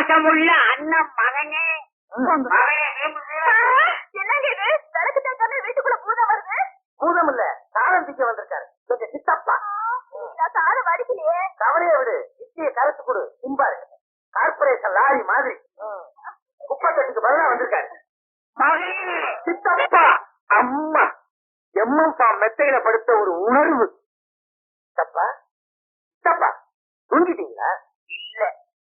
பாசமுள்ள அண்ணன் மகனே. என்னங்க இது விளக்கு தேய்க்காம வீட்டுக்குள்ள பூதம் வருது? பூதம் இல்ல, சாரம் திக்க வந்திருக்காரு கொஞ்சம் சித்தப்பா. சாரம் வடிக்கலையே. கவலையை விடு, இட்லியை கரைச்சு கொடு. சிம்பாரு கார்பரேஷன் லாரி மாதிரி குப்பத்தட்டுக்கு பதிலா வந்திருக்காரு. சித்தப்பா அம்மா எம்மப்பா மெத்தையில படுத்த ஒரு உணர்வு. சித்தப்பா சித்தப்பா தூங்கிட்டீங்களா? இல்ல,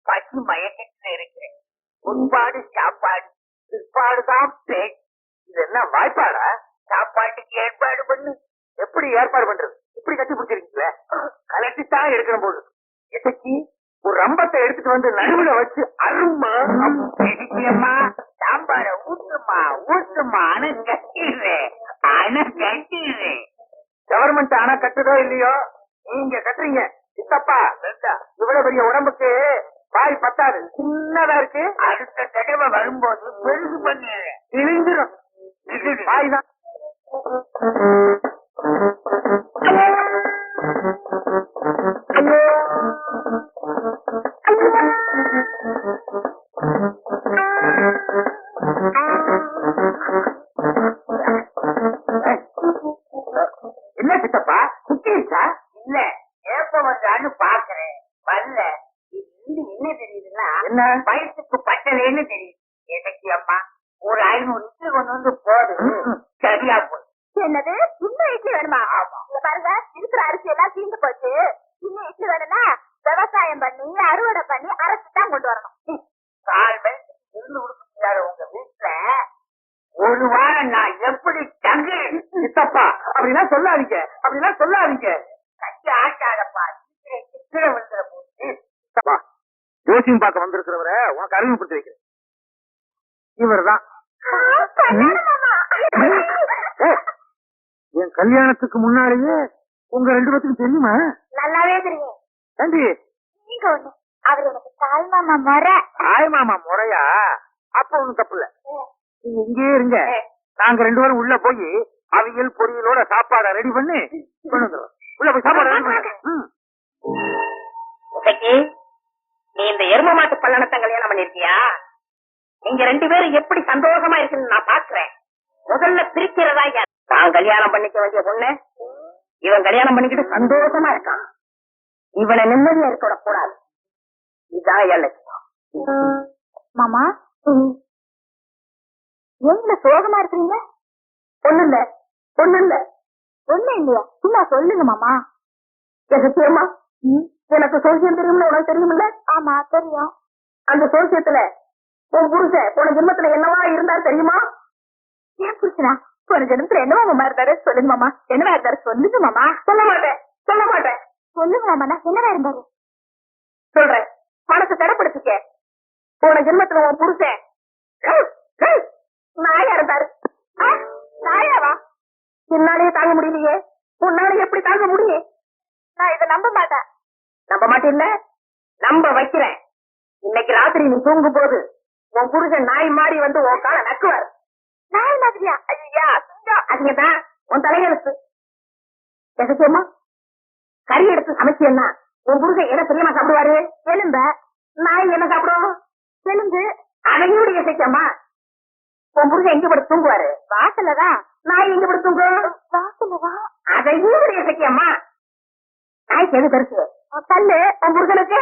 பசி மயக்கத்துல இருக்கிறேன். முன்பாடு சாப்பாடு, பிற்பாடுதான் பேச்சு. இது என்ன வாய்ப்பாடா? சாப்பாட்டுக்கு ஏற்பாடு பண்ணு. எப்படி ஏற்பாடு பண்றது? இப்படி கட்டி பிடிச்சிருக்கீங்களே, கலட்டித்தான் எடுக்கணும் போது. எசக்கி ஒரு ரம்பத்தை எடுத்துட்டு வந்து நடுவுல வச்சு அருமா அம்மா சாம்பார ஊத்துமா ஊத்துமா அணை கட்டிடுறேன், அணை கட்டிடுறேன். கவர்மெண்ட் அணை கட்டுதோ இல்லையோ, நீங்க கட்டுறீங்க. சித்தப்பா இவ்வளவு பெரிய உடம்புக்கு பாய் பத்தாது, சின்னதா இருக்கு. அடுத்த தடவை வரும்போது பெருசு பண்ணிடுறேன். கிழிஞ்சிடும் பாய் தான். என்ன சித்தப்பா குட்டிச்சா? இல்ல, ஏப்ப வந்தான்னு பாக்குறேன். வரல. இது என்ன தெரியுதுன்னா, என்ன? வயசுக்கு பட்டலேன்னு தெரியுது. எதற்கு அம்மா ஒரு 500 இட்லி கொண்டு வந்து போது, சரியா போய். என்னது இன்னும் இட்லி வேணுமா? இங்க பாருங்க, இருக்கிற அரிசி எல்லாம் தீர்ந்து போச்சு. இன்னும் இட்லி வேணும்னா விவசாயம் பண்ணி அறுவடை பண்ணி அரைச்சு தான் கொண்டு வரணும். கால்மே இருந்து கொடுக்க உங்க வீட்டுல ஒரு வாரம் நான் எப்படி தங்கு? சித்தப்பா அப்படிலாம் சொல்லாதீங்க, அப்படிலாம் சொல்லாதீங்க. கட்டி ஆட்டாதப்பா, சித்திர விழுந்துற போது. சித்தப்பா ஜோசியம் பார்க்க வந்திருக்கிறவரை உனக்கு அறிமுகப்படுத்தி வைக்கிறேன். இவர் தான் என் கல்யாணத்துக்கு முன்னாலேயே உங்க 2 பேத்துக்கும் தெரியுமா? நல்லாவே தெரியும். ஏண்டி நீங்க ஒண்ணு, அவர் எனக்கு தாய் மாமா முறை. தாய் மாமா முறையா? அப்ப ஒண்ணும் தப்பு இல்ல, நீங்க இங்கே இருங்க. நாங்க 2 பேரும் உள்ள போய் அவியல் பொரியலோட சாப்பாட ரெடி பண்ணி கொண்டு வந்துடுறோம். உள்ள போய் சாப்பாடு ரெடி பண்ணு. நீ இந்த எரும மாட்டு பல்லணத்தை கல்யாணம் பண்ணிருக்கியா? நீங்க 2 பேரும் எப்படி சந்தோஷமா இருக்குன்னு நான் பாக்குறேன். முதல்ல பிரிக்கிறதா யார்? நான் கல்யாணம் பண்ணிக்க வேண்டிய பொண்ணு இவன் கல்யாணம் பண்ணிக்கிட்டு சந்தோஷமா இருக்கான். இவனை நிம்மதியா இருக்க கூடாது. இதான் என் லட்சியம். மாமா எங்க சோகமா இருக்கீங்க? ஒண்ணு இல்ல ஒண்ணு இல்ல ஒண்ணு இல்லையா? சும்மா சொல்லுங்க மாமா. சத்தியமா எனக்கு சோசியம் தெரியும்னு உனக்கு தெரியுமில்ல? ஆமா தெரியும். அந்த சோசியத்துல உன் புருஷன் போன ஜென்மத்துல என்னவா இருந்தாரு தெரியுமா? ஏன் புருஷனா? போன ஜென்மத்துல என்னவா மாமா இருந்தாரு? சொல்லுங்க மாமா. என்னவா இருந்தாரு? சொல்லுங்க மாமா. சொல்ல மாட்டேன் சொல்ல மாட்டேன். சொல்லுங்க மாமா. என்னவா இருந்தாரு? சொல்றேன், மனசு தடப்படுத்திக்க. போன ஜென்மத்துல உன் புருஷன் நாயா இருந்தாரு. நாயாவா? என்னாலேயே தாங்க முடியலையே, உன்னால எப்படி தாங்க முடியும்? நான் இதை நம்ப மாட்டேன். நம்ப மாட்டேன்ல, நம்ப வைக்கிறேன். இன்னைக்கு ராத்திரி நீ தூங்கும் போது உன் புருஷன் நாய் மாறி வந்து உன் கால நக்குவார். நாய் மாதிரியா? ஐயா அதுங்கதான் உன் தலையெழுத்து. எசக்கியம்மா கறி எடுத்து சமைச்சேன்னா உன் புருஷன் என்ன தெரியுமா சாப்பிடுவாரு? எலும்ப. நாய் என்ன சாப்பிடும்? எலும்பு. அதையும் எசக்கியம்மா உன் புருஷன் எங்க படுத்து தூங்குவாரு? வாசலதான். நாய் எங்க படுத்து தூங்கும்? வாசலதான். அதையும் எசக்கியம்மா நாய்க்கு எது பெருசு? கல்லு. உன் புருஷனுக்கு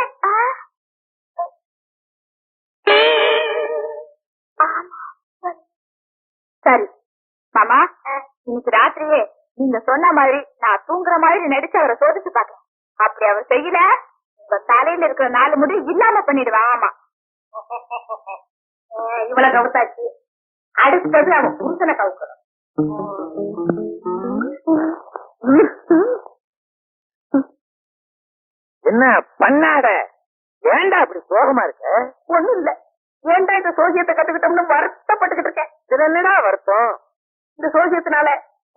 சரி மாமா, இன்னைக்கு ராத்திரியே நீங்க சொன்ன மாதிரி நான் தூங்குற மாதிரி நடிச்சு அவரை சோதிச்சு பாக்கிறேன். அப்படி அவர் செய்யல, உங்க தலையில இருக்கிற 4 முடி இல்லாம பண்ணிடுவான். ஆமா, இவ்வளவு கவுத்தாச்சு. அடுத்தது அவன் புருஷனை கவுக்கணும். என்ன பண்ணாட? ஏண்டா அப்படி சோகமா இருக்க? ஒண்ணும் இல்ல, ஏண்டா இந்த சோசியத்தை கத்துக்கிட்டோம்னு வருத்தப்பட்டுக்கிட்டு இருக்கேன். இதுல என்னடா வருத்தம்? இந்த சோசியத்தினால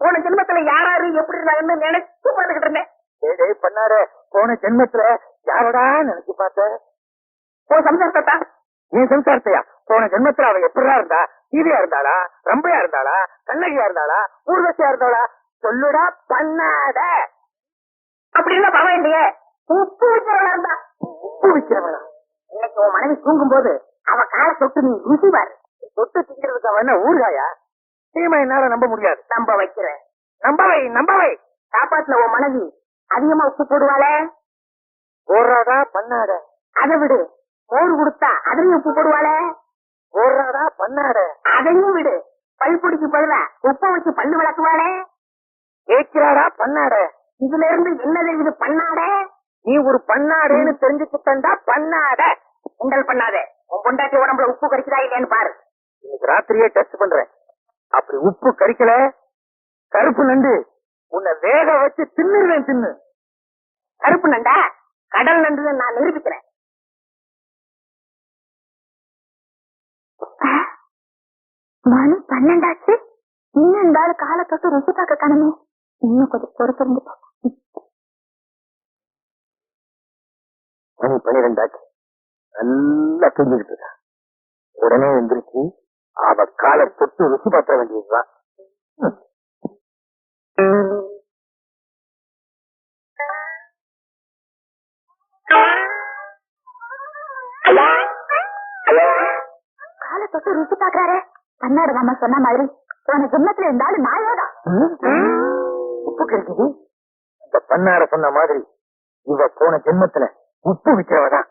போன ஜென்மத்துல யாராரு எப்படி இருந்தாங்கன்னு நினைச்சு பார்த்துக்கிட்டு இருந்தேன். பண்ணாரு போன ஜென்மத்துல யாரடா நினைச்சு பார்த்த? உன் சம்சாரத்தா? என் சம்சாரத்தையா? போன ஜென்மத்துல அவ எப்படிதான் இருந்தா? சீதையா இருந்தாளா, ரம்பையா இருந்தாளா, கண்ணகியா இருந்தாளா, ஊர்வசியா இருந்தாளா? சொல்லுடா பண்ணாட. அப்படி இருந்தா பவன் இல்லையே, உப்பு விக்கிறவளா இருந்தா. உப்பு விக்கிறவளா? இன்னைக்கு உன் மனைவி தூங்கும் போது அவ காலை தொட்டு நீ ருசி பாரு. தொட்டு திங்கிறதுக்கு அவன் என்ன ஊறுகாயா? சீமை என்னால நம்ப முடியாது. நம்ப வைக்கிறேன். நம்ப வை. சாப்பாட்டுல உன் மனைவி அதிகமா உப்பு போடுவாளே, போடுறாடா பண்ணாட. அதை விடு. மோர் கொடுத்தா அதையும் உப்பு போடுவாளே, போடுறாடா பண்ணாட. அதையும் விடு. பல்பொடிக்கு பதிலா உப்ப வச்சு பல்லு விளக்குவாளே, கேட்கிறாடா பண்ணாட. இதுல இருந்து என்னது இது பண்ணாட? நீ ஒரு பண்ணாடேன்னு தெரிஞ்சுக்கிட்டா பண்ணாட. உண்டல் பண்ணாதே. உன் பொண்டாட்டி உடம்புல உப்பு கறிக்குதா இல்லையான்னு பாரு. இன்னைக்கு ராத்திரியே டெஸ்ட் பண்றேன். அப்படி உப்பு கறிக்கல, கருப்பு நண்டு உன்னை வேக வச்சு தின்னுருவேன். தின்னு. கருப்பு நண்டா? கடல் நண்டு நான் நிரூபிக்கிறேன். மணி 12 ஆச்சு. இன்னும் இந்த ஆளு காலை தொட்டு ருசி பார்க்க காணுமே. இன்னும் கொஞ்சம் பொறுத்து இருந்து மணி 12 ஆச்சு. நல்லா தூங்கிக்கிட்டு இருக்கா. உடனே எந்திரிச்சு அவ காலை தொட்டு ருசி பார்க்க வேண்டியதுதான். காலை தொட்டு ருசி பாக்குறாரு. கண்ணாடு மாமா சொன்ன மாதிரி போன ஜென்மத்துல இருந்தாலும் நாயோதான் உப்பு கிடைக்குது. இந்த பண்ணாட சொன்ன மாதிரி இவ போன ஜென்மத்துல உப்பு விக்கிறவதான்.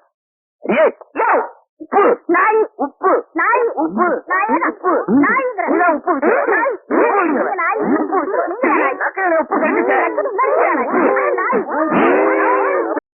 உப்பு நாய் உப்பு நாய் உப்பு நாயேதான். உப்பு நாய்ங்கிற. நீதான் உப்பு விக்கிற. நாய். உப்பு விக்கிற. நாய். உப்பு விக்கிற. நீங்க நாய். உப்பு கிடைக்குது.